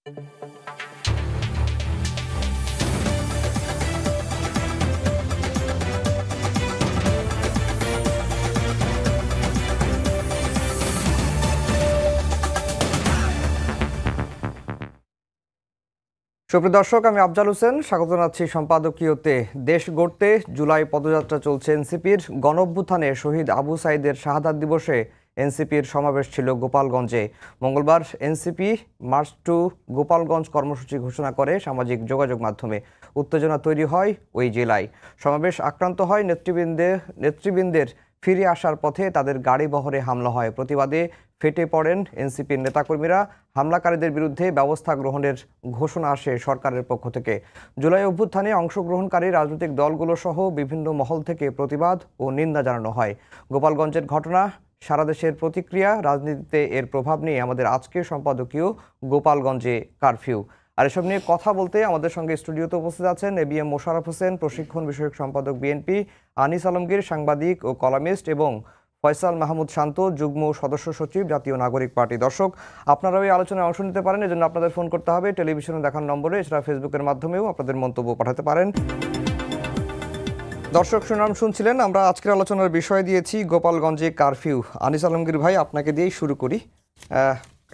সুপ্রিয় দর্শক, আমি আফজাল হোসেন স্বাগত জানাচ্ছি সম্পাদকীয়তে। দেশ গড়তে জুলাই পদযাত্রা চলছে এনসিপির। গণঅভ্যুত্থানে শহীদ আবু সাইদের শাহাদাত দিবসে এনসিপির সমাবেশ ছিল গোপালগঞ্জে। মঙ্গলবার এনসিপি মার্চ টু গোপালগঞ্জ কর্মসূচি ঘোষণা করে সামাজিক যোগাযোগ মাধ্যমে। উত্তেজনা তৈরি হয় ওই জেলায়। সমাবেশ আক্রান্ত হয় নেতৃবৃন্দের ফিরে আসার পথে তাদের গাড়ি বহরে হামলা হয়। প্রতিবাদে ফেটে পড়েন এনসিপির নেতাকর্মীরা। হামলাকারীদের বিরুদ্ধে ব্যবস্থা গ্রহণের ঘোষণা আসে সরকারের পক্ষ থেকে। জুলাই অভ্যুত্থানে অংশগ্রহণকারী রাজনৈতিক দলগুলো সহ বিভিন্ন মহল থেকে প্রতিবাদ ও নিন্দা জানানো হয়। গোপালগঞ্জের ঘটনা, সারা দেশের প্রতিক্রিয়া, রাজনীতিতে এর প্রভাব নিয়ে আমাদের আজকের সম্পাদকীয় গোপালগঞ্জে কারফিউ। আর এসব নিয়ে কথা বলতে আমাদের সঙ্গে স্টুডিওতে উপস্থিত আছেন এবিএম মোশাররফ হোসেন, প্রশিক্ষণ বিষয়ক সম্পাদক বিএনপি, আনিস আলমগীর, সাংবাদিক ও কলামিস্ট, এবং ফয়সাল মাহমুদ শান্ত, যুগ্ম সদস্য সচিব, জাতীয় নাগরিক পার্টি। দর্শক, আপনারাও এই আলোচনায় অংশ নিতে পারেন। এজন্য আপনাদের ফোন করতে হবে টেলিভিশনে দেখার নম্বরে। এছাড়া ফেসবুকের মাধ্যমেও আপনাদের মন্তব্য পাঠাতে পারেন। দর্শক সুনাম শুনছিলেন। আমরা আজকের আলোচনার বিষয় দিয়েছি গোপালগঞ্জে কারফিউ। আনিস আলমগীর ভাই, আপনাকে দিয়েই শুরু করি।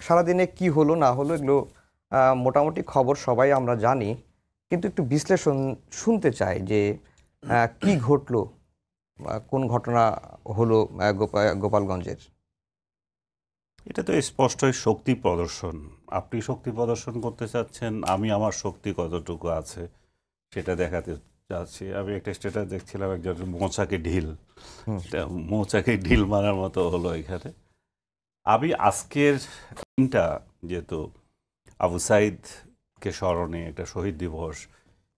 সারাদিনে কি হলো না হলো এগুলো মোটামুটি খবর সবাই আমরা জানি, কিন্তু একটু বিশ্লেষণ শুনতে চাই যে কি ঘটলো, কোন ঘটনা হলো গোপালগঞ্জের। এটা তো স্পষ্টই শক্তি প্রদর্শন। আপনি শক্তি প্রদর্শন করতে চাচ্ছেন, আমি আমার শক্তি কতটুকু আছে সেটা দেখাতে চাচ্ছি। আমি একটা স্ট্যাটাস দেখছিলাম, একজন মৌচাকে ঢিল মারার মতো হলো এখানে। আমি আজকের দিনটা, যেহেতু আবু সাইদকে স্মরণে একটা শহীদ দিবস,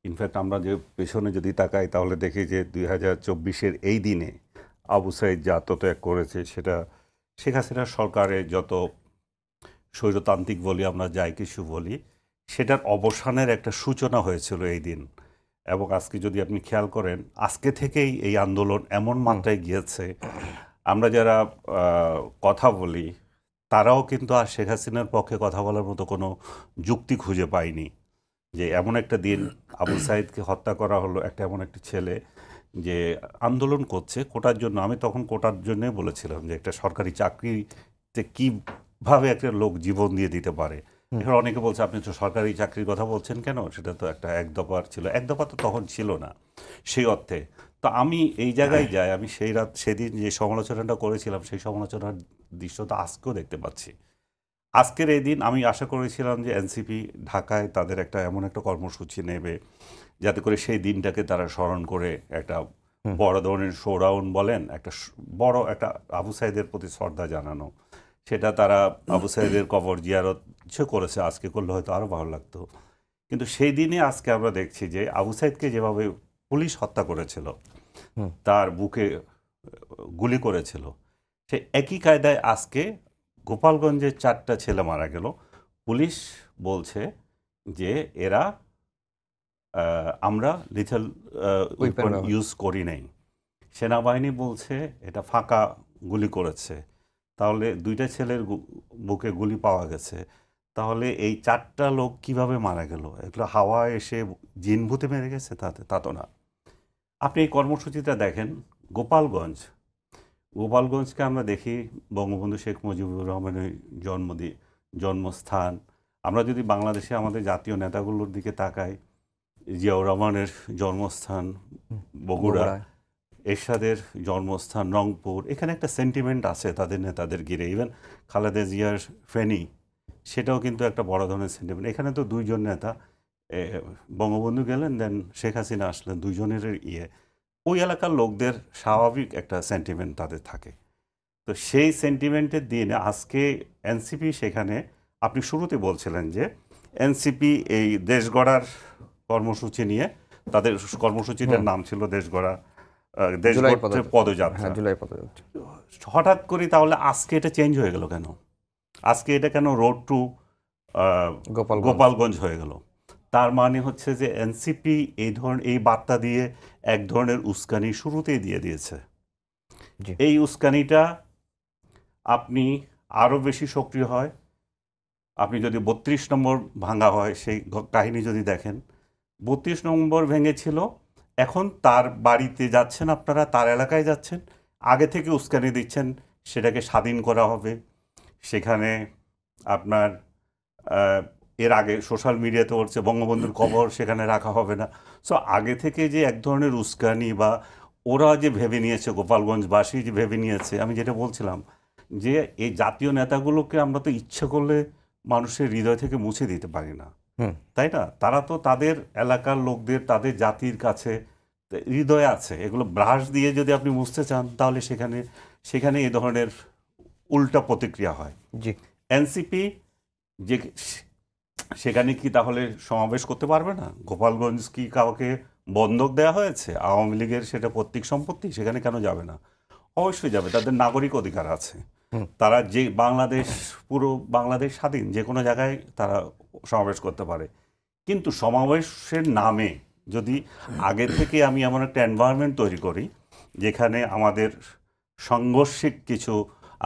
ইনফ্যাক্ট আমরা যে পেছনে যদি তাকাই তাহলে দেখি যে 2024-এর এই দিনে আবু সাইদ যে আত্মত্যাগ করেছে, সেটা শেখ হাসিনার সরকারের যত স্বৈরতান্ত্রিক বলি, আমরা যাই কিছু বলি, সেটার অবসানের একটা সূচনা হয়েছিল এই দিন। এবং আজকে যদি আপনি খেয়াল করেন, আজকে থেকেই এই আন্দোলন এমন মাত্রায় গিয়েছে, আমরা যারা কথা বলি তারাও কিন্তু আর শেখ হাসিনার পক্ষে কথা বলার মতো কোনো যুক্তি খুঁজে পায়নি। যে এমন একটা দিন আবু সাইদকে হত্যা করা হলো, একটা এমন একটি ছেলে যে আন্দোলন করছে কোটার জন্য। আমি তখন কোটার জন্যই বলেছিলাম যে একটা সরকারি চাকরিতে কীভাবে একটা লোক জীবন দিয়ে দিতে পারে। এবার অনেকে বলছে, আপনি তো সরকারি চাকরির কথা বলছেন কেন, সেটা তো একটা এক দফার ছিল। এক দফা তো তখন ছিল না সেই অর্থে। তো আমি এই জায়গায় যাই, আমি সেদিন যে সমালোচনাটা করেছিলাম সেই সমালোচনার দৃশ্যটা আজকেও দেখতে পাচ্ছি। আজকের এই দিন আমি আশা করেছিলাম যে এনসিপি ঢাকায় তাদের একটা এমন একটা কর্মসূচি নেবে যাতে করে সেই দিনটাকে তারা স্মরণ করে একটা বড় ধরনের শোডাউন বলেন, একটা বড় একটা আবু সাইদের প্রতি শ্রদ্ধা জানানো, সেটা তারা আবু সাইদের কবর জিয়ারত করেছে। আজকে করলে হয়তো আরও ভালো লাগতো। কিন্তু সেই দিনে আজকে আমরা দেখছি যে আবু সাইদকে যেভাবে পুলিশ হত্যা করেছিল, তার বুকে গুলি করেছিল, সে একই কায়দায় আজকে গোপালগঞ্জে 4টা ছেলে মারা গেল। পুলিশ বলছে যে এরা আমরা লিথেল ওয়েপন ইউজ করি নাই। সেনাবাহিনী বলছে এটা ফাঁকা গুলি করেছে। তাহলে 2টা ছেলের বুকে গুলি পাওয়া গেছে। তাহলে এই 4টা লোক কিভাবে মারা গেল? এগুলো হাওয়ায় এসে জিনভূতে মেরে গেছে? তা তো না। আপনি এই কর্মসূচিটা দেখেন, গোপালগঞ্জকে আমরা দেখি বঙ্গবন্ধু শেখ মুজিবুর রহমানের জন্মস্থান। আমরা যদি বাংলাদেশে আমাদের জাতীয় নেতাগুলোর দিকে তাকাই, জিয়াউর রহমানের জন্মস্থান বগুড়া, এরশাদের জন্মস্থান রংপুর, এখানে একটা সেন্টিমেন্ট আছে তাদের নেতাদের ঘিরে। ইভেন খালেদা জিয়ার ফেনী, সেটাও কিন্তু একটা বড় ধরনের সেন্টিমেন্ট। এখানে তো 2জন নেতা, বঙ্গবন্ধু গেলেন, দেন শেখ হাসিনা আসলেন, 2জনের ওই এলাকার লোকদের স্বাভাবিক একটা সেন্টিমেন্ট তাদের থাকে। তো সেই সেন্টিমেন্টের দিন আজকে এনসিপি সেখানে, আপনি শুরুতে বলছিলেন যে এনসিপি এই দেশ গড়ার কর্মসূচি নিয়ে, তাদের কর্মসূচিটার নাম ছিল দেশ পদযাত্রা। হঠাৎ করে তাহলে আজকে এটা চেঞ্জ হয়ে গেল কেন? আজকে এটা কেন রোড টু গোপালগঞ্জ হয়ে গেল? তার মানে হচ্ছে যে এনসিপি এই বার্তা দিয়ে এক ধরনের উস্কানি শুরুতেই দিয়ে দিয়েছে। এই উস্কানিটা আপনি আরও বেশি সক্রিয় হয় আপনি যদি 32 নম্বর ভাঙা হয় সেই কাহিনী যদি দেখেন, 32 নম্বর ভেঙেছিল, এখন তার বাড়িতে যাচ্ছেন আপনারা, তার এলাকায় যাচ্ছেন, আগে থেকে উস্কানি দিচ্ছেন সেটাকে স্বাধীন করা হবে। সেখানে আপনার এর আগে সোশ্যাল মিডিয়াতে হচ্ছে বঙ্গবন্ধুর কবর সেখানে রাখা হবে না। সো আগে থেকে যে এক ধরনের উস্কানি বা ওরা যে ভেবে নিয়েছে, গোপালগঞ্জবাসী যে ভেবে নিয়েছে, আমি যেটা বলছিলাম যে এই জাতীয় নেতাগুলোকে আমরা তো ইচ্ছে করলে মানুষের হৃদয় থেকে মুছে দিতে পারি না, তাই না? তারা তো তাদের এলাকার লোকদের, তাদের জাতির কাছে হৃদয় আছে। এগুলো ব্রাশ দিয়ে যদি আপনি মুছতে চান তাহলে সেখানে এই ধরনের উল্টা প্রতিক্রিয়া হয়। জি, এনসিপি যে সেখানে কি তাহলে সমাবেশ করতে পারবে না? গোপালগঞ্জ কি কাউকে বন্ধক দেওয়া হয়েছে? আওয়ামী লীগের সেটা পৈতৃক সম্পত্তি, সেখানে কেন যাবে না? অবশ্যই যাবে, তাদের নাগরিক অধিকার আছে। তারা যে পুরো বাংলাদেশ স্বাধীন, যে কোনো জায়গায় তারা সমাবেশ করতে পারে। কিন্তু সমাবেশের নামে যদি আগে থেকে আমি এমন একটা এনভায়রনমেন্ট তৈরি করি যেখানে আমাদের সাংঘর্ষিক কিছু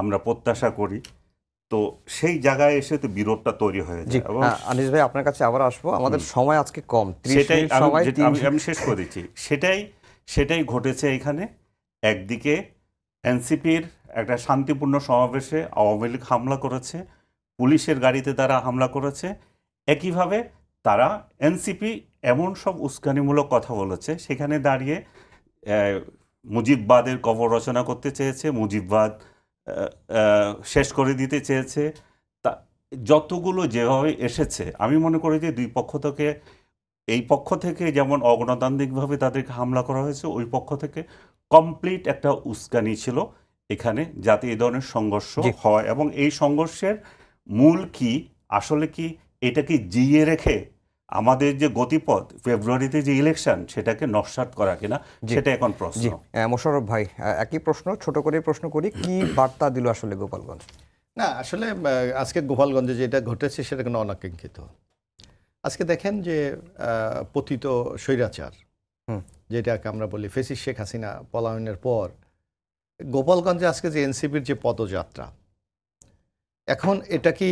আমরা প্রত্যাশা করি, তো সেই জায়গায় এসে তো বিরোধটা তৈরি হয়ে যায়। এবং আনিস ভাই আপনার কাছে আবার আসবো, আমাদের সময় আজকে কম, 30 সেটাই মিনিট সময়, আমি শেষ করে দিচ্ছি। সেটাই ঘটেছে এখানে। একদিকে এনসিপির একটা শান্তিপূর্ণ সমাবেশে আওয়ামী লীগ হামলা করেছে, পুলিশের গাড়িতে তারা হামলা করেছে। একইভাবে তারা এনসিপি এমন সব উস্কানিমূলক কথা বলেছে, সেখানে দাঁড়িয়ে মুজিববাদের কবর রচনা করতে চেয়েছে, মুজিববাদ শেষ করে দিতে চেয়েছে। তা যতগুলো যেভাবে এসেছে, আমি মনে করি যে দুই পক্ষ থেকে, এই পক্ষ থেকে যেমন অগণতান্ত্রিকভাবে তাদেরকে হামলা করা হয়েছে, ওই পক্ষ থেকে কমপ্লিট একটা উস্কানি ছিল এখানে, যাতে এই ধরনের সংঘর্ষ হয়। এবং এই সংঘর্ষের মূল কি, আসলে কি এটাকে জিইয়ে রেখে আমাদের যে গতিপথ, ফেব্রুয়ারিতে যে ইলেকশন, সেটাকে নস্যাৎ করা কিনা, সেটা এখন প্রশ্ন। মোশাররফ ভাই, একই প্রশ্ন, ছোট করে প্রশ্ন করি, কি বার্তা দিল আসলে গোপালগঞ্জ? না, আসলে আজকে গোপালগঞ্জে যেটা ঘটেছে সেটা কোনো অনাকাঙ্ক্ষিত। আজকে দেখেন যে পতিত স্বৈরাচার, যেটাকে আমরা বলি ফেসিস্ট শেখ হাসিনা পলায়নের পর গোপালগঞ্জে আজকে যে এনসিপির যে পদযাত্রা, এখন এটা কি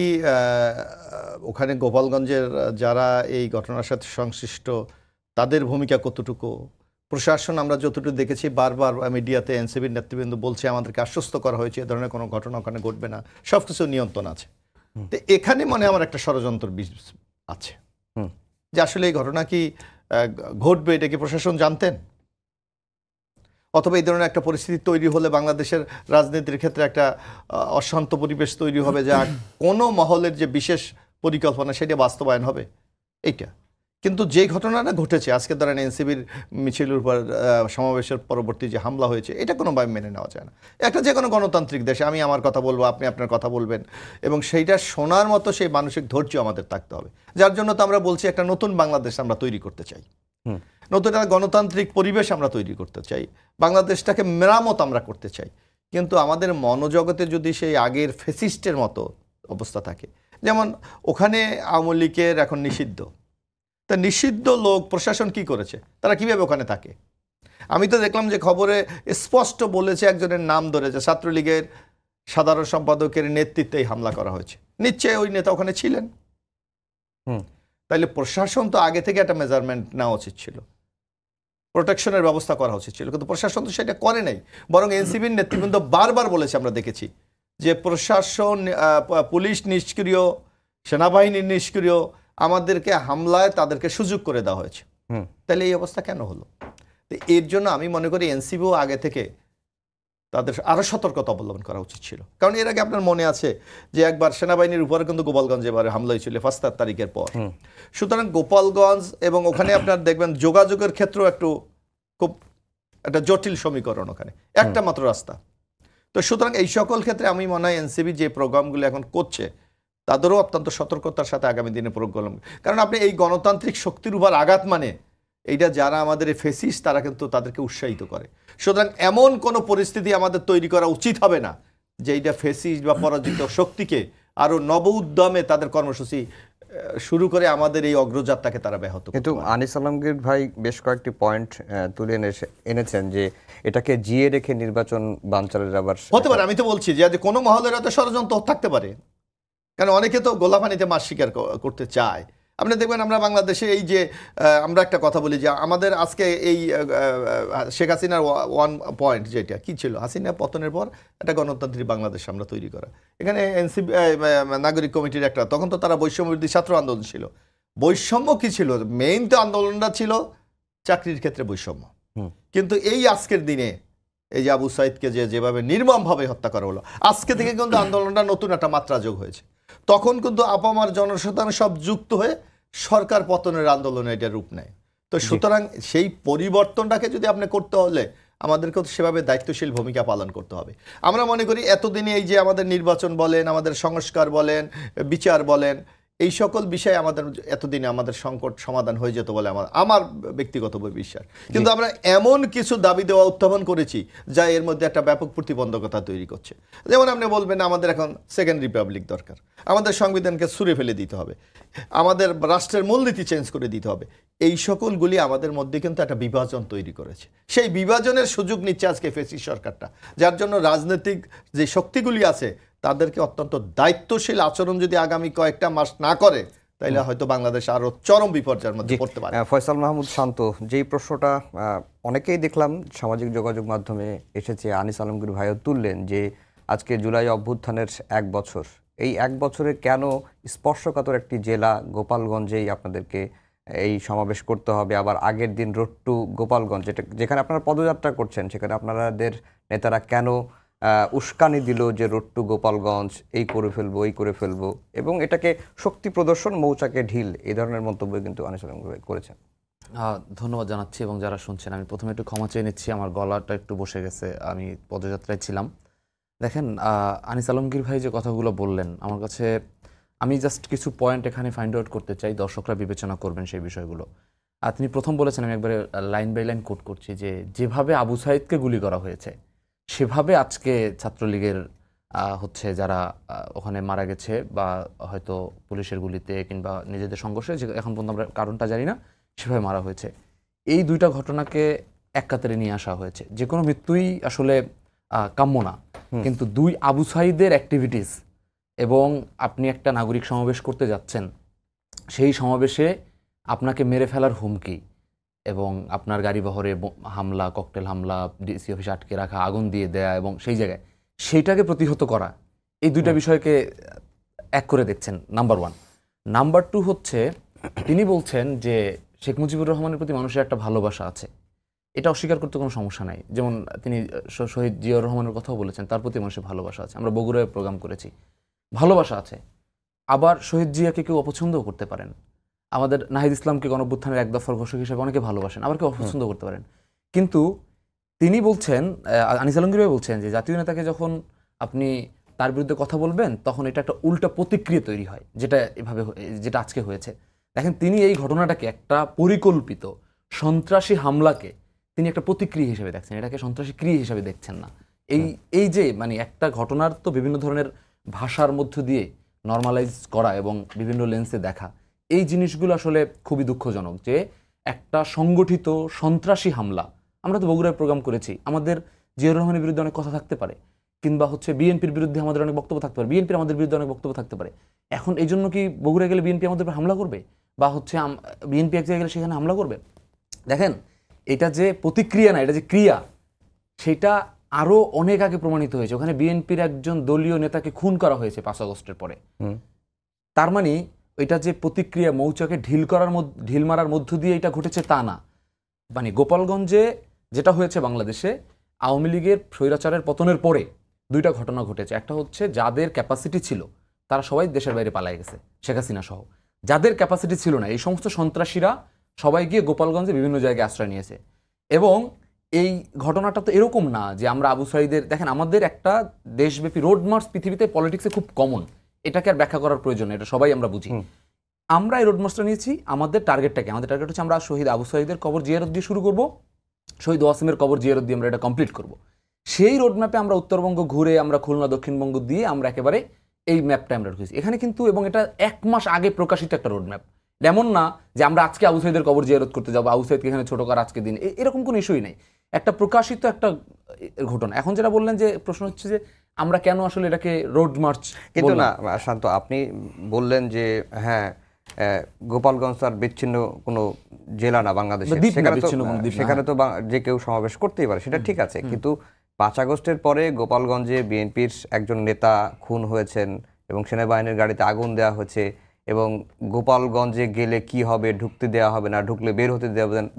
ওখানে গোপালগঞ্জের যারা এই ঘটনার সাথে সংশ্লিষ্ট তাদের ভূমিকা কতটুকু, প্রশাসন আমরা যতটুকু দেখেছি বারবার মিডিয়াতে এনসিপির নেতৃবৃন্দ বলছে আমাদেরকে আশ্বস্ত করা হয়েছে এ ধরনের কোনো ঘটনা ওখানে ঘটবে না, সব কিছু নিয়ন্ত্রণ আছে। তো এখানে মনে আমার একটা ষড়যন্ত্র আছে যে আসলে এই ঘটনা কি ঘটবে, এটা কি প্রশাসন জানতেন? অথবা এই ধরনের একটা পরিস্থিতি তৈরি হলে বাংলাদেশের রাজনীতির ক্ষেত্রে একটা অশান্ত পরিবেশ তৈরি হবে, যা কোনো মহলের যে বিশেষ পরিকল্পনা সেটা বাস্তবায়ন হবে এইটা। কিন্তু যে ঘটনাটা ঘটেছে আজকে ধরেন এনসিবির মিছিলের উপর সমাবেশের পরবর্তী যে হামলা হয়েছে, এটা কোনোভাবে মেনে নেওয়া যায় না। একটা যে কোনো গণতান্ত্রিক দেশে আমি আমার কথা বলবো, আপনি আপনার কথা বলবেন, এবং সেইটা শোনার মতো সেই মানসিক ধৈর্য আমাদের থাকতে হবে। যার জন্য তো আমরা বলছি একটা নতুন বাংলাদেশ আমরা তৈরি করতে চাই, নতুন একটা গণতান্ত্রিক পরিবেশ আমরা তৈরি করতে চাই, বাংলাদেশটাকে মেরামত আমরা করতে চাই। কিন্তু আমাদের মনোজগতে যদি সেই আগের ফেসিস্টের মতো অবস্থা থাকে, যেমন ওখানে আওয়ামী লীগের এখন নিষিদ্ধ, তা নিষিদ্ধ লোক প্রশাসন কি করেছে, তারা কিভাবে ওখানে থাকে? আমি তো দেখলাম যে খবরে স্পষ্ট বলেছে, একজনের নাম ধরেছে, ছাত্রলীগের সাধারণ সম্পাদকের নেতৃত্বেই হামলা করা হয়েছে। নিশ্চয়ই ওই নেতা ওখানে ছিলেন। তাইলে প্রশাসন তো আগে থেকে একটা মেজারমেন্ট নেওয়া উচিত ছিল, প্রোটেকশনের ব্যবস্থা করা উচিত ছিল, কিন্তু প্রশাসন তো সেটা করে নাই। বরং এনসিপির নেতৃবৃন্দ বারবার বলেছে, আমরা দেখেছি যে প্রশাসন, পুলিশ নিষ্ক্রিয়, সেনাবাহিনী নিষ্ক্রিয়, আমাদেরকে হামলায় তাদেরকে সুযোগ করে দেওয়া হয়েছে। তাহলে এই অবস্থা কেন হলো? তো এর জন্য আমি মনে করি এনসিপিও আগে থেকে তাদের আরও সতর্কতা অবলম্বন করা উচিত ছিল। কারণ এর আগে আপনার মনে আছে যে একবার সেনাবাহিনীর উপরে কিন্তু গোপালগঞ্জে এবারে হামলা হয়েছিল 5 তারিখের পর। সুতরাং গোপালগঞ্জ এবং ওখানে আপনার দেখবেন যোগাযোগের ক্ষেত্রেও খুব একটা জটিল সমীকরণ, ওখানে একটা মাত্র রাস্তা। তো সুতরাং এই সকল ক্ষেত্রে আমি মনে হয় এনসিপি যে প্রোগ্রামগুলো এখন করছে তাদেরও অত্যন্ত সতর্কতার সাথে আগামী দিনে প্রোগ্রাম, কারণ আপনি এই গণতান্ত্রিক শক্তির উপর আঘাত মানে এইটা যারা আমাদের এই ফেসিস্ট তারা কিন্তু তাদেরকে উৎসাহিত করে। সুতরাং এমন কোনো পরিস্থিতি আমাদের তৈরি করা উচিত হবে না যে এইটা ফেসিস্ট বা পরাজিত শক্তিকে আরও নব উদ্যমে তাদের কর্মসূচি শুরু করে আমাদের এই অগ্রযাত্রাকে তারা ব্যাহত করে। কিন্তু আনিস আলমগীর ভাই বেশ কয়েকটি পয়েন্ট তুলে এনেছেন যে এটাকে জিয়ে রেখে নির্বাচন বানচালের আবার হতে পারে। আমি তো বলছি যে কোনো মহলের হাতে ষড়যন্ত্র থাকতে পারে, কারণ অনেকে তো গোলাপানিতে মাছ শিকার করতে চায়। আপনি দেখবেন আমরা বাংলাদেশে এই যে আমরা একটা কথা বলি যে আমাদের আজকে এই শেখ হাসিনার ওয়ান পয়েন্ট যেটা কি ছিল, হাসিনা পতনের পর একটা গণতান্ত্রিক বাংলাদেশ আমরা তৈরি করা। এখানে এনসিপি নাগরিক কমিটির একটা, তখন তো তারা বৈষম্য বিরোধী ছাত্র আন্দোলন ছিল। বৈষম্য কি ছিল? মেইন তো আন্দোলনটা ছিল চাকরির ক্ষেত্রে বৈষম্য। কিন্তু এই আজকের দিনে এই যে আবু সাইদকে যেভাবে নির্মমভাবে হত্যা করা হলো, আজকে থেকে কিন্তু আন্দোলনটা নতুন একটা মাত্রা যোগ হয়েছে। তখন কিন্তু আপামার জনসাধারণ সব যুক্ত হয়ে সরকার পতনের আন্দোলনে এটা রূপ নেয়। তো সুতরাং সেই পরিবর্তনটাকে যদি আপনি করতে হলে আমাদেরকে সেভাবে দায়িত্বশীল ভূমিকা পালন করতে হবে। আমরা মনে করি এতদিনে এই যে আমাদের নির্বাচন বলেন, আমাদের সংস্কার বলেন, বিচার বলেন, এই সকল বিষয়ে আমাদের এতদিনে আমাদের সংকট সমাধান হয়ে যেত বলে আমার ব্যক্তিগত বিশ্বাস। কিন্তু আমরা এমন কিছু দাবি দেওয়া উত্থাপন করেছি যা এর মধ্যে একটা ব্যাপক প্রতিবন্ধকতা তৈরি করছে। যেমন আপনি বলবেন আমাদের এখন সেকেন্ড রিপাবলিক দরকার, আমাদের সংবিধানকে ছুঁড়ে ফেলে দিতে হবে, আমাদের রাষ্ট্রের মূলনীতি চেঞ্জ করে দিতে হবে। এই সকলগুলি আমাদের মধ্যে কিন্তু একটা বিভাজন তৈরি করেছে। সেই বিভাজনের সুযোগ নিচ্ছে আজকে ফ্যাসিস্ট সরকারটা, যার জন্য রাজনৈতিক যে শক্তিগুলি আছে তাদেরকে অত্যন্ত দায়িত্বশীল আচরণ যদি আগামী কয়েকটা মাস না করে, তাহলে হয়তো বাংলাদেশ আরো চরম বিপর্যয়ের মধ্যে পড়তে পারে। ফয়সাল মাহমুদ শান্ত, যেই প্রশ্নটা অনেকেই দেখলাম সামাজিক যোগাযোগ মাধ্যমে এসেছে, আনিস আলমগীর ভাইও তুললেন যে আজকে জুলাই অভ্যুত্থানের 1 বছর, এই 1 বছরে কেন স্পর্শকাতর একটি জেলা গোপালগঞ্জেই আপনাদেরকে এই সমাবেশ করতে হবে, আবার আগের দিন রোড টু গোপালগঞ্জ যেখানে আপনারা পদযাত্রা করছেন সেখানে আপনাদের নেতারা কেন উস্কানি দিল যে রোড টু গোপালগঞ্জ এই করে ফেলবো, এই করে ফেলবো, এবং এটাকে শক্তি প্রদর্শন, মৌচাকে ঢিল, এই ধরনের মন্তব্য কিন্তু আনিস আলমগীর ভাই করেছেন। ধন্যবাদ জানাচ্ছি এবং যারা শুনছেন আমি প্রথমে একটু ক্ষমা চেয়ে নিচ্ছি, আমার গলাটা একটু বসে গেছে, আমি পদযাত্রায় ছিলাম। দেখেন আনিস আলমগীর ভাই যে কথাগুলো বললেন আমার কাছে, আমি জাস্ট কিছু পয়েন্ট এখানে ফাইন্ড আউট করতে চাই, দর্শকরা বিবেচনা করবেন সেই বিষয়গুলো। আর তিনি প্রথম বলেছেন, আমি একবারে লাইন বাই লাইন কোট করছি, যে যেভাবে আবু সাইদকে গুলি করা হয়েছে সেভাবে আজকে ছাত্রলীগের হচ্ছে যারা ওখানে মারা গেছে বা হয়তো পুলিশের গুলিতে কিংবা নিজেদের সংঘর্ষে, যে এখন পর্যন্ত আমরা কারণটা জানি না, সেভাবে মারা হয়েছে। এই দুইটা ঘটনাকে এক কাতারে নিয়ে আসা হয়েছে। যে কোনো মৃত্যুই আসলে কাম্য না, কিন্তু দুই আবু সাইদের অ্যাক্টিভিটিস, এবং আপনি একটা নাগরিক সমাবেশ করতে যাচ্ছেন, সেই সমাবেশে আপনাকে মেরে ফেলার হুমকি এবং আপনার গাড়ি বহরে হামলা, ককটেল হামলা, ডিসি অফিসে আটকে রাখা, আগুন দিয়ে দেয়া এবং সেই জায়গায় সেইটাকে প্রতিহত করা, এই দুইটা বিষয়কে এক করে দেখছেন, নাম্বার 1। নাম্বার 2 হচ্ছে তিনি বলছেন যে শেখ মুজিবুর রহমানের প্রতি মানুষের একটা ভালোবাসা আছে, এটা অস্বীকার করতে কোনো সমস্যা নাই। যেমন তিনি শহীদ জিয়াউর রহমানের কথাও বলেছেন, তার প্রতি মানুষের ভালোবাসা আছে। আমরা বগুড়ায় প্রোগ্রাম করেছি, ভালোবাসা আছে। আবার শহীদ জিয়াকে কেউ অপছন্দও করতে পারেন, আমাদের নাহিদ ইসলামকে গণঅভ্যুত্থানের 1 দফার ঘোষক হিসেবে অনেকে ভালোবাসেন, আবার কেউ অপছন্দ করতে পারেন। কিন্তু তিনি বলছেন, আনিস আলমগীর ভাই বলছেন যে জাতীয় নেতাকে যখন আপনি তার বিরুদ্ধে কথা বলবেন তখন এটা একটা উল্টা প্রতিক্রিয়া তৈরি হয়, যেটা আজকে হয়েছে। দেখেন, তিনি এই ঘটনাটাকে একটা পরিকল্পিত সন্ত্রাসী হামলাকে তিনি একটা প্রতিক্রিয়া হিসেবে দেখছেন, এটাকে সন্ত্রাসী ক্রিয়া হিসেবে দেখছেন না। এই যে মানে একটা ঘটনার তো বিভিন্ন ধরনের ভাষার মধ্য দিয়ে নর্মালাইজ করা এবং বিভিন্ন লেন্সে দেখা, এই জিনিসগুলো আসলে খুবই দুঃখজনক যে একটা সংগঠিত সন্ত্রাসী হামলা। আমরা তো বগুড়ায় প্রোগ্রাম করেছি, আমাদের জিয়াউর রহমানের বিরুদ্ধে অনেক কথা থাকতে পারে, কিংবা হচ্ছে বিএনপির বিরুদ্ধে আমাদের অনেক বক্তব্য থাকতে পারে, বিএনপির আমাদের বিরুদ্ধে অনেক বক্তব্য থাকতে পারে। এখন এই জন্য কি বগুড়ায় গেলে বিএনপি আমাদের উপর হামলা করবে, বা হচ্ছে বিএনপি এক জায়গায় গেলে সেখানে হামলা করবে? দেখেন, এটা যে প্রতিক্রিয়া না, এটা যে ক্রিয়া, সেটা আরো অনেক আগে প্রমাণিত হয়েছে। ওখানে বিএনপির একজন দলীয় নেতাকে খুন করা হয়েছে 5 আগস্টের পরে। তার মানে এটা যে প্রতিক্রিয়া, মৌচাকে ঢিল মারার মধ্য দিয়ে এটা ঘটেছে তা না। মানে গোপালগঞ্জে যেটা হয়েছে, বাংলাদেশে আওয়ামী লীগের স্বৈরাচারের পতনের পরে 2টা ঘটনা ঘটেছে। একটা হচ্ছে যাদের ক্যাপাসিটি ছিল তারা সবাই দেশের বাইরে পালায় গেছে, শেখ হাসিনা সহ। যাদের ক্যাপাসিটি ছিল না, এই সমস্ত সন্ত্রাসীরা সবাই গিয়ে গোপালগঞ্জে বিভিন্ন জায়গায় আশ্রয় নিয়েছে। এবং এই ঘটনাটা তো এরকম না যে আমরা আবু সাইদের, দেখেন আমাদের একটা দেশব্যাপী রোড মার্চ পৃথিবীতে পলিটিক্সে খুব কমন, এটাকে আর ব্যাখ্যা করার প্রয়োজন, এটা সবাই আমরা বুঝি। আমরা এই রোড মার্চটা নিয়েছি, আমাদের টার্গেট হচ্ছে আমরা শহীদ আবু সাইদের কবর জিয়ারত দিয়ে শুরু করব, শহীদ ওয়াসিমের কবর জিয়ারত দিয়ে আমরা এটা কমপ্লিট করব। সেই রোডম্যাপে আমরা উত্তরবঙ্গ ঘুরে, আমরা খুলনা দক্ষিণবঙ্গ দিয়ে আমরা একেবারে এই ম্যাপটা আমরা ঢুকেছি এখানে কিন্তু। এবং এটা 1 মাস আগে প্রকাশিত একটা রোডম্যাপ, এমন না যে আমরা আজকে আবু সাইদের কবর জিয়ারত করতে যাবো, আবু সাইদকে এখানে ছোট করার আজকে দিন, এরকম কোনো ইস্যুই নেই। একটা প্রকাশিত একটা ঘটনা। এখন যেটা বললেন যে প্রশ্ন হচ্ছে যে আমরা কেন আসলে এটাকে রোড মার্চ কিন্তু না শান্ত, আপনি বললেন যে হ্যাঁ গোপালগঞ্জ আর বিচ্ছিন্ন কোনো জেলা না বাংলাদেশে, সেখানে তো যে কেউ সমাবেশ করতেই পারে, সেটা ঠিক আছে, কিন্তু 5 আগস্টের পরে গোপালগঞ্জে বিএনপির একজন নেতা খুন হয়েছেন এবং সেনাবাহিনীর গাড়িতে আগুন দেওয়া হয়েছে, এবং গোপালগঞ্জে গেলে কি হবে, ঢুকতে দেওয়া হবে না, ঢুকলে বের হতে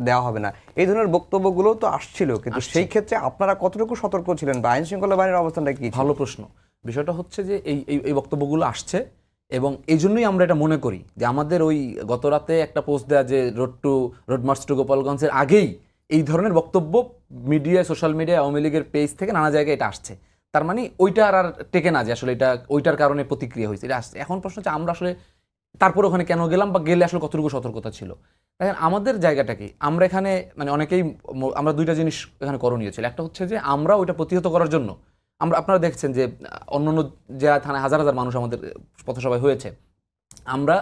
দেওয়া হবে না, এই ধরনের বক্তব্যগুলো তো আসছিল, কিন্তু সেই ক্ষেত্রে আপনারা কতটুকু সতর্ক ছিলেন বা আইন শৃঙ্খলা বাহিনীর অবস্থানটা কি? ভালো প্রশ্ন। বিষয়টা হচ্ছে যে এই বক্তব্যগুলো আসছে এবং এই জন্যই আমরা এটা মনে করি যে আমাদের ওই গত রাতে একটা পোস্ট দেওয়া যে রোড মার্চ টু গোপালগঞ্জের আগেই এই ধরনের বক্তব্য মিডিয়ায়, সোশ্যাল মিডিয়ায়, আওয়ামী লীগের পেজ থেকে নানা জায়গায় এটা আসছে। তার মানে ওইটার আর টেকে না যে আসলে এটা ওইটার কারণে প্রতিক্রিয়া হয়েছে, এটা আসছে। এখন প্রশ্ন হচ্ছে আমরা আসলে তারপর ওখানে কেন গেলাম বা গেলে আসলে কতটুকু সতর্কতা ছিল। দেখেন আমাদের জায়গাটা কি, আমরা এখানে মানে অনেকেই আমরা দুইটা জিনিস এখানে করণীয় ছিল। একটা হচ্ছে যে আমরা ওইটা প্রতিহত করার জন্য আপনারা দেখছেন যে অন্যান্য জেলা থানায় হাজার হাজার মানুষ আমাদের পথসভায় হয়েছে, আমরা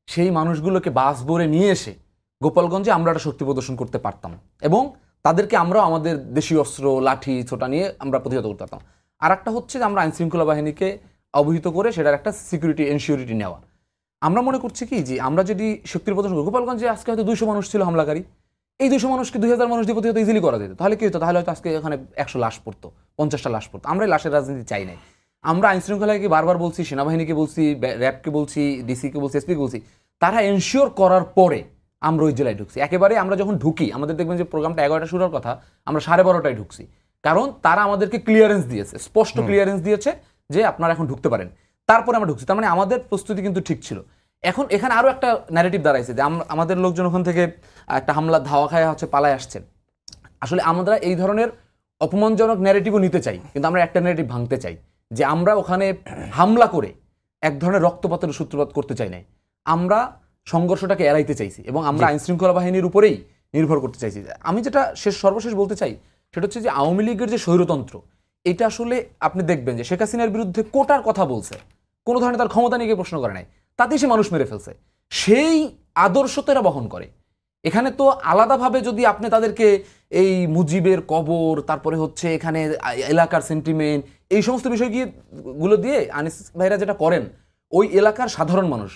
সেই মানুষগুলোকে বাস ভরে নিয়ে এসে গোপালগঞ্জে আমরা একটা শক্তি প্রদর্শন করতে পারতাম এবং তাদেরকে আমরাও আমাদের দেশীয় অস্ত্র, লাঠি, ছোটা নিয়ে আমরা প্রতিহত করতে পারতাম। আর একটা হচ্ছে যে আমরা আইনশৃঙ্খলা বাহিনীকে অবহিত করে সেটার একটা সিকিউরিটি এনশিওরিটি নেওয়া। আমরা মনে করছি কি যে আমরা যদি শক্তির প্রদর্শন করি, গোপালগঞ্জে আজকে হয়তো 200 মানুষ ছিল হামলাকারী, এই 200 মানুষকে 2000 মানুষ দিয়ে প্রতিহত ইজিলি করা যেত, তাহলে কি হতো? তাহলে হয়তো আজকে এখানে 100 লাশ পড়তো, 50টা লাশ পড়তো। আমরা লাশের রাজনীতি চাই নাই। আমরা আইনশৃঙ্খলাকে বারবার বলছি, সেনাবাহিনীকে বলছি, র্যাবকে বলছি, ডিসিকে বলছি, এসপিকে বলছি, তারা এনশিওর করার পরে আমরা ওই জেলায় ঢুকছি। একেবারে আমরা যখন ঢুকি, আমাদের দেখবেন যে প্রোগ্রামটা 11টা শুরুর কথা, আমরা 12:30টায় ঢুকছি, কারণ তারা আমাদেরকে ক্লিয়ারেন্স দিয়েছে, স্পষ্ট ক্লিয়ারেন্স দিয়েছে যে আপনারা এখন ঢুকতে পারেন। তারপরে আমরা ঢুকছি, তার মানে আমাদের প্রস্তুতি কিন্তু ঠিক ছিল। এখন এখানে আরও একটা ন্যারেটিভ দাঁড়াইছে যে আমাদের লোকজন ওখান থেকে একটা হামলা ধাওয়া খায় হচ্ছে পালায় আসছে। আসলে আমরা এই ধরনের অপমানজনক ন্যারেটিভও নিতে চাই, কিন্তু আমরা একটা ন্যারেটিভ ভাঙতে চাই যে আমরা ওখানে হামলা করে এক ধরনের রক্তপাতের সূত্রপাত করতে চাই নাই, আমরা সংঘর্ষটাকে এড়াইতে চাইছি এবং আমরা আইনশৃঙ্খলা বাহিনীর উপরেই নির্ভর করতে চাইছি। আমি যেটা সর্বশেষ বলতে চাই সেটা হচ্ছে যে আওয়ামী লীগের যে স্বৈরতন্ত্র, এটা আসলে আপনি দেখবেন যে শেখ হাসিনার বিরুদ্ধে কোটার কথা বলছে, কোনো ধরনের তার ক্ষমতা নিয়ে প্রশ্ন করে নাই, তাতেই সে মানুষ মেরে ফেলছে, সেই আদর্শ তো এরা বহন করে। এখানে তো আলাদাভাবে যদি আপনি তাদেরকে এই মুজিবের কবর, তারপরে হচ্ছে এখানে এলাকার সেন্টিমেন্ট, এই সমস্ত বিষয়গুলো দিয়ে আনিস ভাইরা যেটা করেন, ওই এলাকার সাধারণ মানুষ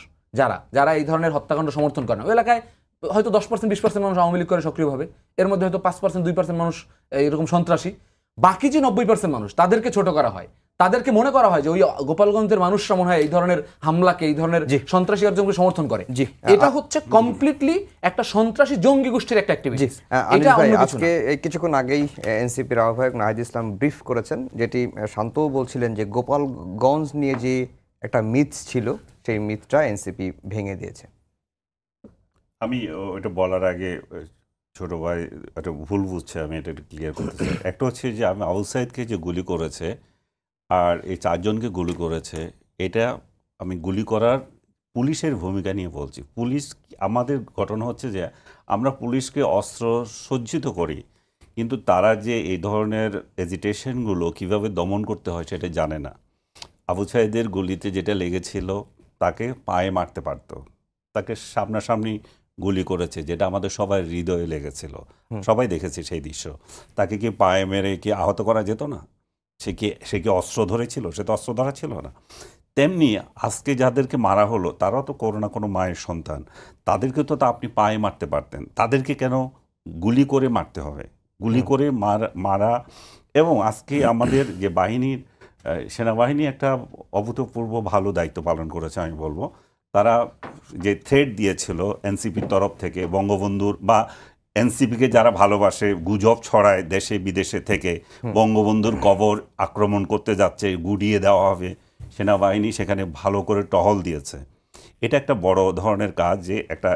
যারা এই ধরনের হত্যাকাণ্ড সমর্থন করেন, ওই এলাকায় হয়তো 10% 20% মানুষ আওয়ামী লীগ করে সক্রিয়ভাবে, এর মধ্যে হয়তো 5% 2% মানুষ এরকম সন্ত্রাসী, বাকি যে 90% মানুষ তাদেরকে ছোট করা হয়, তাদেরকে মনে করা হয় যে ওই গোপালগঞ্জের মানুষরা মনে হয় এই ধরনের হামলাকে, এই ধরনের সন্ত্রাসী কার্যক্রমকে সমর্থন করে। এটা হচ্ছে কমপ্লিটলি একটা সন্ত্রাসী জঙ্গি গোষ্ঠীর একটা অ্যাক্টিভিটি। এটা আজকে কিছুক্ষণ আগেই এনসিপির আহ্বায়ক নাহিদ ইসলাম ব্রিফ করেছেন, যেটি শান্তও বলছিলেন যে গোপালগঞ্জ নিয়ে যে একটা মিথ ছিল, সেই মিথটা এনসিপি ভেঙে দিয়েছে। আমি ওটা বলার আগে ছোট ভাই একটা ভুল বুঝছে, আমি এটা ক্লিয়ার করতে চাই। একটা হচ্ছে যে আমি আউটসাইডকে যে গুলি করেছে আর এই 4 জনকে গুলি করেছে, এটা আমি গুলি করার পুলিশের ভূমিকা নিয়ে বলছি। পুলিশ, আমাদের ঘটনা হচ্ছে যে আমরা পুলিশকে অস্ত্র সজ্জিত করি, কিন্তু তারা যে এই ধরনের এজিটেশনগুলো কিভাবে দমন করতে হয় সেটা জানে না। আবু সাইদের গুলিতে যেটা লেগেছিল, তাকে পায়ে মারতে পারতো, তাকে সামনাসামনি গুলি করেছে, যেটা আমাদের সবার হৃদয়ে লেগেছিল, সবাই দেখেছে সেই দৃশ্য। তাকে কি পায়ে মেরে কি আহত করা যেত না? সে কি অস্ত্র ধরেছিল? সে তো অস্ত্র ধরা ছিল না। তেমনি আজকে যাদেরকে মারা হলো, তারাও তো কোনো না কোনো মায়ের সন্তান, তাদেরকে তো আপনি পায়ে মারতে পারতেন, তাদেরকে কেন গুলি করে মারতে হবে? গুলি করে মারা। এবং আজকে আমাদের যে বাহিনীর, সেনাবাহিনী একটা অভূতপূর্ব ভালো দায়িত্ব পালন করেছে আমি বলবো। তারা যে থ্রেট দিয়েছিল এনসিপির তরফ থেকে, বঙ্গবন্ধুর বা এনসিপিকে যারা ভালোবাসে, গুজব ছড়ায় দেশে বিদেশে থেকে, বঙ্গবন্ধুর কবর আক্রমণ করতে যাচ্ছে, গুড়িয়ে দেওয়া হবে, সেনাবাহিনী সেখানে ভালো করে টহল দিয়েছে। এটা একটা বড় ধরনের কাজ, যে একটা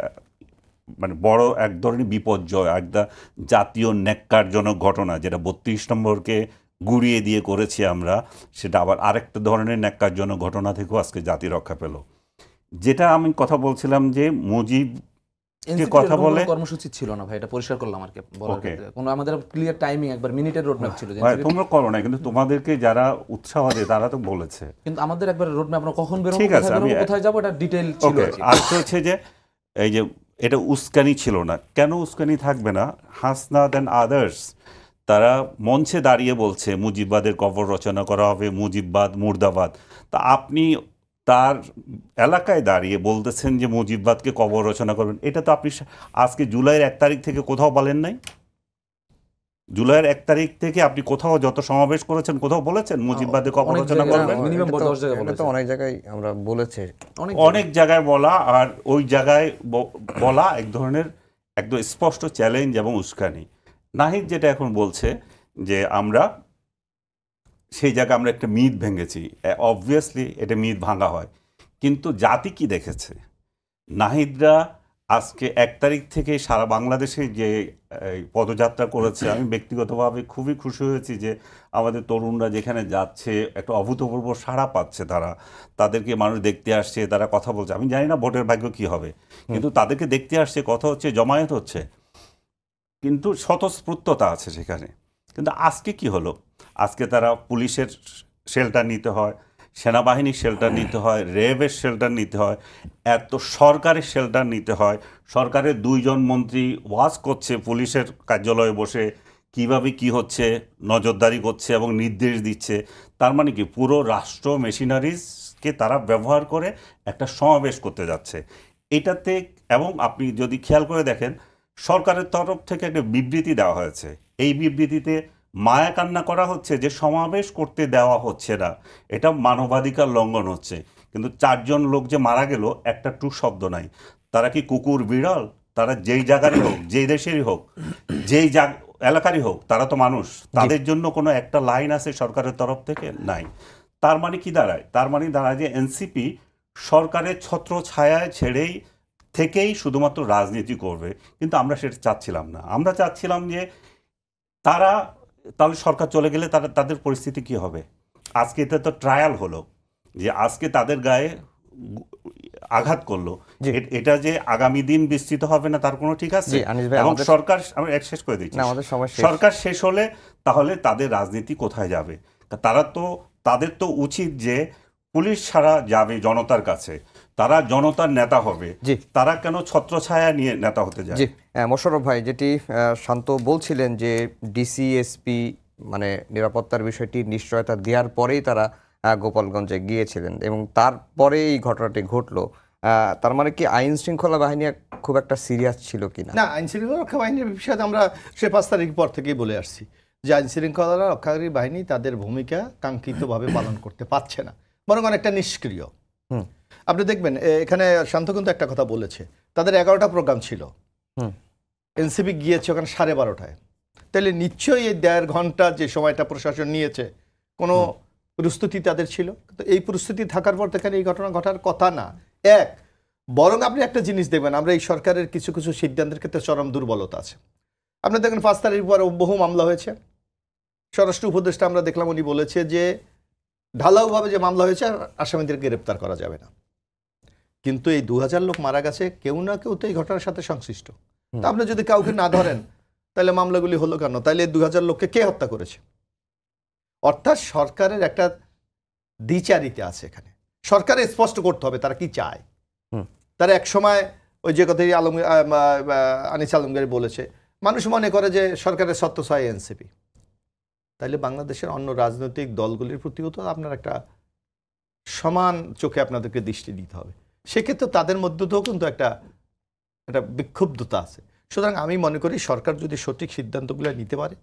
মানে বড় এক ধরনের বিপর্যয়, একটা জাতীয় ন্যাক্কারজনক ঘটনা, যেটা 32 নম্বরকে গুড়িয়ে দিয়ে করেছি আমরা, সেটা আবার আরেকটা ধরনের ন্যাক্কারজনক ঘটনা থেকেও আজকে জাতি রক্ষা পেল। যেটা আমি কথা বলছিলাম যে মুজিব কথা বলে কর্মসূচি ছিল না ভাই, এটা পরিষ্কার করলাম আর কি বলার ক্ষেত্রে কোনো আমাদের ক্লিয়ার টাইমিং, একবার মিনিটের রোডম্যাপ ছিল। তোমরা করো না, কিন্তু তোমাদেরকে যারা উৎসাহ দেয় তারা তো বলেছে, কিন্তু আমাদের একবার রোডম্যাপ, আমরা কখন বের হবো, কোথায় যাব, এটা ডিটেইল ছিল। আর হচ্ছে যে এই যে এটা উস্কানি ছিল না, কেন উস্কানি থাকবে না? হাসনাত এন্ড আদার্স, তারা মঞ্চে দাঁড়িয়ে বলছে মুজিববাদের কবর রচনা করা হবে, মুজিববাদ মুর্দাবাদ। তা আপনি তার এলাকায় দাঁড়িয়ে বলতেছেন যে মুজিববাদকে কবর রচনা করবেন, এটা তো আপনি আজকে জুলাইয়ের 1 তারিখ থেকে কোথাও বলেন নাই। জুলাইয়ের 1 তারিখ থেকে আপনি কোথাও যত সমাবেশ করেছেন কোথাও বলেছেন মুজিববাদের কবর রচনা করবেন? মিনিমাম 10 জায়গায় এটা তো অনেক জায়গায় আমরা বলেছি, অনেক জায়গায় বলা, আর ওই জায়গায় বলা এক ধরনের একদম স্পষ্ট চ্যালেঞ্জ এবং উস্কানি। নাহিদ যেটা এখন বলছে যে আমরা সেই জায়গায় আমরা একটা মিথ ভেঙেছি, অবভিয়াসলি এটা মিথ ভাঙা হয়, কিন্তু জাতি কি দেখেছে? নাহিদরা আজকে 1 তারিখ থেকে সারা বাংলাদেশে যে পদযাত্রা করেছে, আমি ব্যক্তিগতভাবে খুবই খুশি হয়েছি যে আমাদের তরুণরা যেখানে যাচ্ছে একটা অভূতপূর্ব সাড়া পাচ্ছে, তাদেরকে মানুষ দেখতে আসছে, তারা কথা বলছে। আমি জানি না ভোটের ভাগ্য কি হবে, কিন্তু তাদেরকে দেখতে আসছে, কথা হচ্ছে, জমায়েত হচ্ছে, কিন্তু স্বতঃস্ফূর্ততা আছে সেখানে। কিন্তু আজকে কি হলো? আজকে তারা পুলিশের শেল্টার নিতে হয়, সেনাবাহিনীর শেল্টার নিতে হয়, র্যাবের শেল্টার নিতে হয়, এত সরকারের শেল্টার নিতে হয়। সরকারের 2 জন মন্ত্রী ওয়াজ করছে পুলিশের কার্যালয়ে বসে, কিভাবে কি হচ্ছে নজরদারি করছে এবং নির্দেশ দিচ্ছে। তার মানে কি পুরো রাষ্ট্র মেশিনারিজকে তারা ব্যবহার করে একটা সমাবেশ করতে যাচ্ছে এটাতে। এবং আপনি যদি খেয়াল করে দেখেন, সরকারের তরফ থেকে একটা বিবৃতি দেওয়া হয়েছে, এই বিবৃতিতে মায়া কান্না করা হচ্ছে যে সমাবেশ করতে দেওয়া হচ্ছে না, এটা মানবাধিকার লঙ্ঘন হচ্ছে। কিন্তু 4 জন লোক যে মারা গেল, একটা টু শব্দ নাই। তারা কি কুকুর বিড়াল? তারা যেই জায়গারই হোক, যেই দেশেরই হোক, যেই এলাকারই হোক, তারা তো মানুষ। তাদের জন্য কোনো একটা লাইন আছে সরকারের তরফ থেকে? নাই। তার মানে কি দাঁড়ায়? তার মানে দাঁড়ায় যে এনসিপি সরকারের ছত্র ছায়ায় থেকেই শুধুমাত্র রাজনীতি করবে। কিন্তু আমরা সেটা চাচ্ছিলাম না। আমরা চাচ্ছিলাম যে তাহলে সরকার চলে গেলে তাদের পরিস্থিতি কি হবে? আজকে এটা তো ট্রায়াল হলো যে আজকে তাদের গায়ে আঘাত করলো, এটা যে আগামী দিন বিস্তৃত হবে না তার কোনো ঠিক আছে? এবং সরকার, আমি শেষ করে দিচ্ছি, সরকার শেষ হলে তাহলে তাদের রাজনীতি কোথায় যাবে? তাদের তো উচিত যে পুলিশ ছাড়া যাবে জনতার কাছে, তারা জনতার নেতা হবে। তারা কেন ছত্রছায়া নিয়ে নেতা হতে যায়? মোশাররফ ভাই, যেটি শান্ত বলছিলেন যে ডিসিএসপি মানে নিরাপত্তার বিষয়টি নিশ্চয়তা দেওয়ার পরেই তারা গোপালগঞ্জে গিয়েছিলেন এবং তারপরে এই ঘটনাটি ঘটলো। তার মানে কি আইন শৃঙ্খলা বাহিনী খুব একটা সিরিয়াস ছিল কিনা? না, আইন শৃঙ্খলা রক্ষা বাহিনীর বিষয়ে আমরা 5 তারিখ পর থেকেই বলে আসছি যে আইন শৃঙ্খলা রক্ষাকারী বাহিনী তাদের ভূমিকা কাঙ্ক্ষিতভাবে পালন করতে পারছে না, বরং অনেকটা নিষ্ক্রিয়। আপনি দেখবেন এখানে শান্ত কিন্তু একটা কথা বলেছে, তাদের 11টা প্রোগ্রাম ছিল, এনসিপি গিয়েছে ওখানে 12:30টায়। তাহলে নিশ্চয়ই এই 1.5 ঘন্টা যে সময়টা প্রশাসন নিয়েছে কোনো প্রস্তুতি তাদের ছিল। তো এই প্রস্তুতি থাকার পর এখানে এই ঘটনা ঘটার কথা না। বরং আপনি একটা জিনিস দেখবেন, আমরা এই সরকারের কিছু কিছু সিদ্ধান্তের ক্ষেত্রে চরম দুর্বলতা আছে। আপনি দেখেন 5 তারিখ পর বহু মামলা হয়েছে। স্বরাষ্ট্র উপদেষ্টা আমরা দেখলাম উনি বলেছে যে ঢালাওভাবে যে মামলা হয়েছে আসামিদের গ্রেপ্তার করা যাবে না, কিন্তু এই 2000 লোক মারা গেছে, কেউ না কেউ তো এই ঘটনার সাথে সংশ্লিষ্ট। তা আপনি যদি কাউকে না ধরেন তাহলে মামলাগুলি হলো কেন? তাহলে 2000 লোককে কে হত্যা করেছে? অর্থাৎ সরকারের একটা দ্বিচারিতা আছে এখানে। সরকারে স্পষ্ট করতে হবে তারা কি চায়। তারা এক সময় ওই যে কথাই আনিস আলমগীর বলেছে, মানুষ মনে করে যে সরকারের ছত্রছায়া এনসিপি, তাইলে বাংলাদেশের অন্য রাজনৈতিক দলগুলির প্রতিও তো আপনার একটা সমান চোখে আপনাদেরকে দৃষ্টি দিতে হবে। সেক্ষেত্রে তাদের মধ্যে তো কিন্তু একটা বিক্ষুব্ধতা আছে। সুতরাং আমি মনে করি সরকার যদি সঠিক সিদ্ধান্তগুলো নিতে পারে,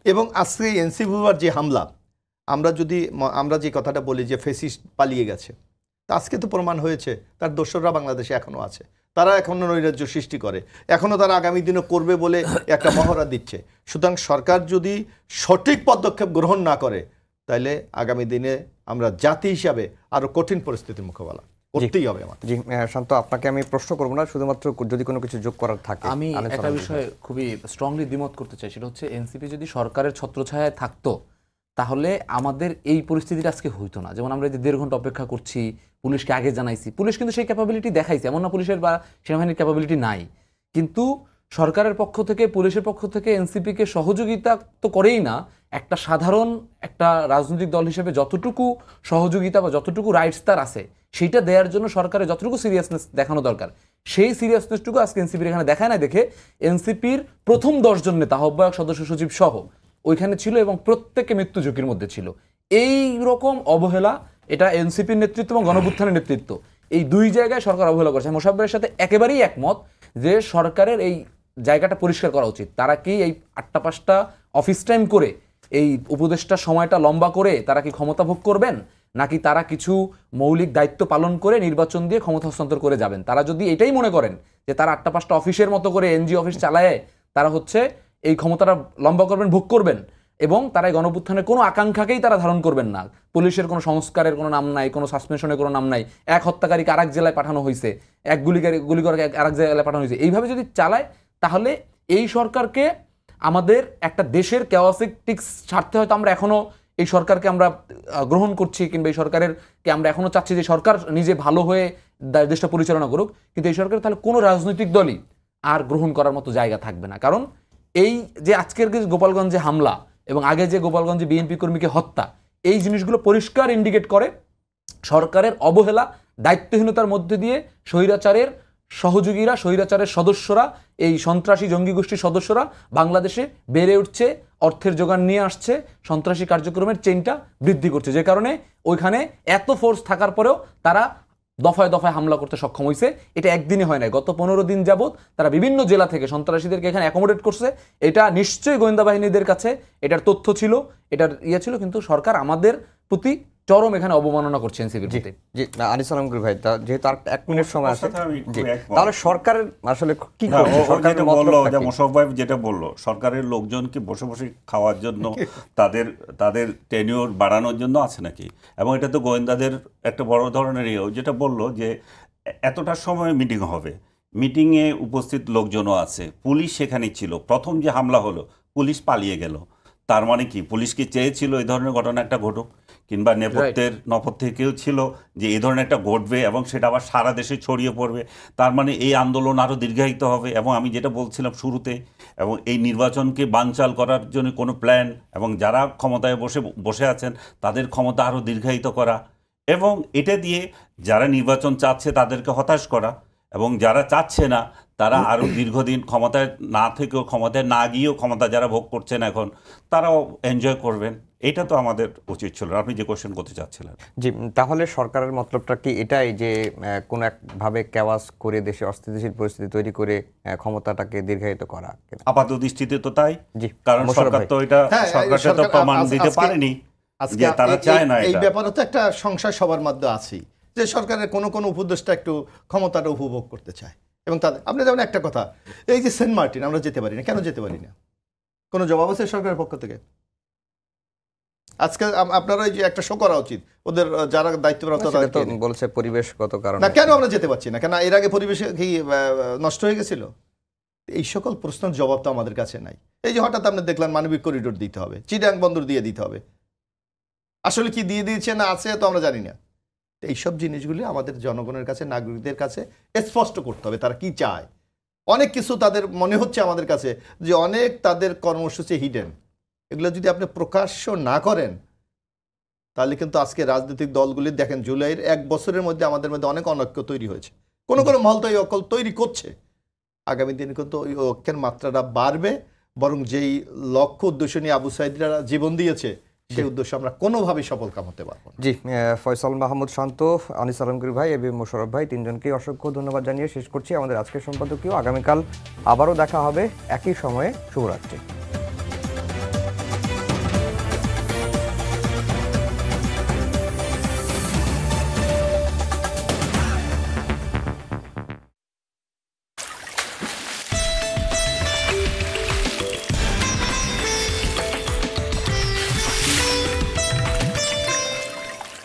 এবং আজকে এনসিপির যে হামলা, আমরা যে কথাটা বলি যে ফেসিস্ট পালিয়ে গেছে, তা আজকে তো প্রমাণ হয়েছে তার দোসররা বাংলাদেশে এখনো আছে, তারা এখনো নৈরাজ্য সৃষ্টি করে, এখনো তারা আগামী দিনে করবে বলে একটা মহড়া দিচ্ছে। সুতরাং সরকার যদি সঠিক পদক্ষেপ গ্রহণ না করে তাহলে আগামী দিনে আমরা জাতি হিসাবে আরো কঠিন পরিস্থিতির মোকাবেলা করতেই হবে। জি শান্ত, আপনাকে আমি প্রশ্ন করব না, শুধুমাত্র যদি কোনো কিছু যোগ করার থাকে। আমি একটা বিষয়ে খুবই স্ট্রংলি দ্বিমত করতে চাই, সেটা হচ্ছে এনসিপি যদি সরকারের ছত্রছায়ায় থাকতো তাহলে আমাদের এই পরিস্থিতিটা আজকে হইতো না। যেমন আমরা যে 1.5 ঘন্টা অপেক্ষা করছি, পুলিশকে আগে জানাইছি, পুলিশ কিন্তু সেই ক্যাপাবিলিটি দেখাইছে, এমন না পুলিশের বা সেনাবাহিনীর ক্যাপাবিলিটি নাই, কিন্তু সরকারের পক্ষ থেকে পুলিশের পক্ষ থেকে এনসিপিকে সহযোগিতা তো করেই না, একটা সাধারণ একটা রাজনৈতিক দল হিসেবে যতটুকু সহযোগিতা বা যতটুকু রাইটস তার আছে সেইটা দেওয়ার জন্য সরকারের যতটুকু সিরিয়াসনেস দেখানো দরকার সেই সিরিয়াসনেসটুকু আজকে এনসিপির এখানে দেখায় না। দেখে এনসিপির প্রথম 10 জন নেতা, আহ্বায়ক, সদস্য সচিব সহ ওইখানে ছিল এবং প্রত্যেকে মৃত্যু ঝুঁকির মধ্যে ছিল। এই রকম অবহেলা, এটা এনসিপির নেতৃত্ব এবং গণঅভ্যুত্থানের নেতৃত্ব, এই দুই জায়গায় সরকার অবহেলা করছে। মোশাররফের সাথে একেবারেই একমত যে সরকারের এই জায়গাটা পরিষ্কার করা উচিত। তারা কি এই 8টা-5টা অফিস টাইম করে এই উপদেষ্টার সময়টা লম্বা করে তারা কি ক্ষমতা ভোগ করবেন, নাকি তারা কিছু মৌলিক দায়িত্ব পালন করে নির্বাচন দিয়ে ক্ষমতা হস্তান্তর করে যাবেন? তারা যদি এটাই মনে করেন যে তারা 8টা-5টা অফিসের মতো করে এনজিও অফিস চালায় তারা হচ্ছে এই ক্ষমতাটা লম্বা করবেন, ভোগ করবেন, এবং তারা এই গণঅভ্যুত্থানের কোনো আকাঙ্ক্ষাকেই তারা ধারণ করবেন না, পুলিশের কোনো সংস্কারের কোনো নাম নাই, কোনো সাসপেনশনের কোনো নাম নাই, এক হত্যাকারীকে আরেক জেলায় পাঠানো হয়েছে, এক গুলি করে আরেক জেলায় পাঠানো হয়েছে, এইভাবে যদি চালায় তাহলে এই সরকারকে আমাদের একটা দেশের কেওয়াসিটিক্স ছাড়তে হয়তো আমরা এখনো এই সরকারকে আমরা গ্রহণ করছি, কিংবা এই সরকারের কে আমরা এখনো চাচ্ছি যে সরকার নিজে ভালো হয়ে দেশটা পরিচালনা করুক, কিন্তু এই সরকার তাহলে কোনো রাজনৈতিক দলই আর গ্রহণ করার মতো জায়গা থাকবে না। কারণ এই যে আজকের যে গোপালগঞ্জে হামলা এবং আগে যে গোপালগঞ্জে বিএনপি কর্মীকে হত্যা, এই জিনিসগুলো পরিষ্কার ইন্ডিকেট করে সরকারের অবহেলা, দায়িত্বহীনতার মধ্যে দিয়ে স্বৈরাচারের সহযোগীরা, স্বৈরাচারের সদস্যরা, এই সন্ত্রাসী জঙ্গি গোষ্ঠীর সদস্যরা বাংলাদেশে বেড়ে উঠছে, অর্থের যোগান নিয়ে আসছে, সন্ত্রাসী কার্যক্রমের চেইনটা বৃদ্ধি করছে, যে কারণে ওইখানে এত ফোর্স থাকার পরেও তারা দফায় দফায় হামলা করতে সক্ষম হয়েছে। এটা একদিনে হয় না, গত 15 দিন যাবৎ তারা বিভিন্ন জেলা থেকে সন্ত্রাসীদেরকে এখানে অ্যাকোমোডেট করছে। এটা নিশ্চয়ই গোয়েন্দা বাহিনীদের কাছে এটার তথ্য ছিল, এটার ছিল, কিন্তু সরকার আমাদের প্রতি চরম এখানে অবমাননা করছে এনসিপির প্রতি। জি, আনিস আলমগীর ভাই, যেহেতু আর 1 মিনিট সময় আছে, জি, তাহলে সরকারের আসলে কি না, করছে? ও সরকারের যেটা মতলবটা বললো, কি? মোশাররফ ভাই যেটা বললো, সরকারের লোকজনকে বসে বসে খাওয়ার জন্য, তাদের টেনিওর বাড়ানোর জন্য আছে নাকি? এবং এটা তো গোয়েন্দাদের একটা বড় ধরনের যেটা বললো যে এতটার সময় মিটিং হবে, মিটিংয়ে উপস্থিত লোকজনও আছে, পুলিশ সেখানে ছিল, প্রথম যে হামলা হলো পুলিশ পালিয়ে গেল, তার মানে কি পুলিশ কি চেয়েছিল এই ধরনের ঘটনা একটা ঘটুক? কিংবা নেপথ্যে কেউ ছিল যে এই ধরনের একটা ঘটবে এবং সেটা আবার সারা দেশে ছড়িয়ে পড়বে? তার মানে এই আন্দোলন আরও দীর্ঘায়িত হবে। এবং আমি যেটা বলছিলাম শুরুতে, এবং এই নির্বাচনকে বানচাল করার জন্য কোনো প্ল্যান, এবং যারা ক্ষমতায় বসে আছেন তাদের ক্ষমতা আরও দীর্ঘায়িত করা, এবং এটা দিয়ে যারা নির্বাচন চাচ্ছে তাদেরকে হতাশ করা, এবং যারা চাচ্ছে না তারা আরও দীর্ঘদিন ক্ষমতায় না থেকেও, ক্ষমতায় না গিয়েও ক্ষমতা যারা ভোগ করছেন এখন, তারাও এনজয় করবেন। এটা তো আমাদের উচিত ছিল। আপনি যে কোশ্চেন করতে চাচ্ছিলেন। জি, তাহলে সরকারের মতলবটা কি এটাই যে কোনো একভাবে কেওয়াস করে দেশে অস্থিতিশীল পরিস্থিতি তৈরি করে ক্ষমতাটাকে দীর্ঘায়িত করা? আপাত দৃষ্টিতে তো তাই, জি, কারণ সরকার তো এটা, সরকারটা তো প্রমাণ দিতে পারেনি যে তারা চায় না। এই ব্যাপারে তো একটা সংশয় সবার মধ্যে আছেই যে সরকারের কোনো উপদেষ্টা একটু ক্ষমতাটা উপভোগ করতে চায়। এবং তাদের, আপনি যেমন একটা কথা, এই যে সেন্ট মার্টিন আমরা যেতে পারি না, কেন যেতে পারি না? কোনো জবাব আছে সরকারের পক্ষ থেকে? আজকে আপনারা এই যে একটা শো করা উচিত ওদের, যারা দায়িত্বপ্রাপ্ত বলছে পরিবেশগত কারণে। না, কেন আমরা যেতে পারছি না? কেন এর আগে পরিবেশ কি নষ্ট হয়ে গেছিল? এই সকল প্রশ্নের জবাব তো আমাদের কাছে নাই। এই যে হঠাৎ আপনি দেখলাম মানবিক করিডোর দিতে হবে, চিটাং বন্দর দিয়ে দিতে হবে, আসলে কি দিয়ে দিয়েছে না আছে তো আমরা জানি না। এইসব জিনিসগুলি আমাদের জনগণের কাছে, নাগরিকদের কাছে স্পষ্ট করতে হবে তারা কি চায়। অনেক কিছু তাদের মনে হচ্ছে আমাদের কাছে যে অনেক তাদের কর্মসূচি হিডেন, এগুলো যদি আপনি প্রকাশ্য না করেন তাহলে কিন্তু আজকে রাজনৈতিক দলগুলি দেখেন জুলাইয়ের 1 বছরের মধ্যে আমাদের মধ্যে অনেক অনৈক্য তৈরি হয়েছে, কোনো মহল তো এই অকল তৈরি করছে। আগামী দিনে কিন্তু ওই ঐক্যের মাত্রাটা বাড়বে, বরং যেই লক্ষ্য উদ্দেশ্য নিয়ে আবু সাঈদরা জীবন দিয়েছে সেই উদ্দেশ্য আমরা কোনোভাবেই সফল কাম হতে পারবো না। জি, ফয়সাল মাহমুদ শান্ত, আনিস আলমগীর ভাই, এবি মোশাররফ ভাই, তিনজনকেই অসংখ্য ধন্যবাদ জানিয়ে শেষ করছি আমাদের আজকের সম্পাদকীয়। আগামীকাল আবারও দেখা হবে একই সময়ে। শুভরাত্রি।